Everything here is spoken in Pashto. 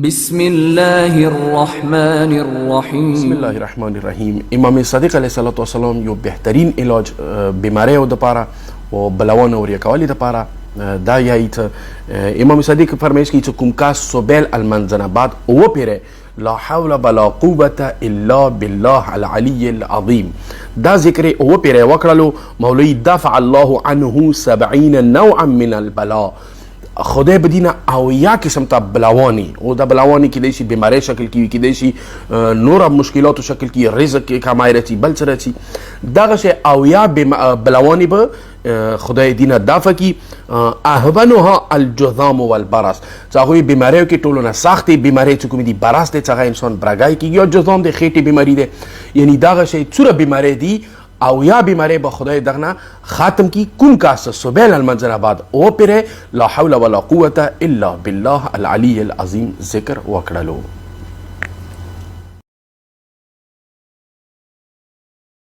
بسم الله الرحمن الرحیم. بسم الله الرحمن الرحیم. امام صادق علیه السلام یو بهترین علاج بیماریو د پاره او بلوان او ریکوالی د پاره دا یایت امام صادق فرمایش کی چې کوم کاس صبیل المنزنه بعد او پیره لا حول ولا قوة الا بالله العلي العظيم دا ذکر او پیره وکړلو مولوی دفع الله عنه 70 نوعا من البلاء خدای بدینه او یا قسم ته بلاوانی او دا بلاوانی کې دیشي بیماری شکل کې دیشي نور مشکلاتو شکل کې رزق کې کمای رچی بل سره چی دغه شی او یا بلاوانی به خدای دینه دافع کی اهونها الجذام والبرص څنګه بیماریو کې ټولونه سختي بیماری چې کوم دي برص ته څنګه انسان برګای کې یا جذام د خېټې بیماری ده یعنی دغه شی څوره بیماری دي او یا بیماری به خدای دغنا ختم کی کن کاس صبیل المنزل بعد او پره لا حول ولا قوة الا بالله العلی العظیم ذکر وکړلو.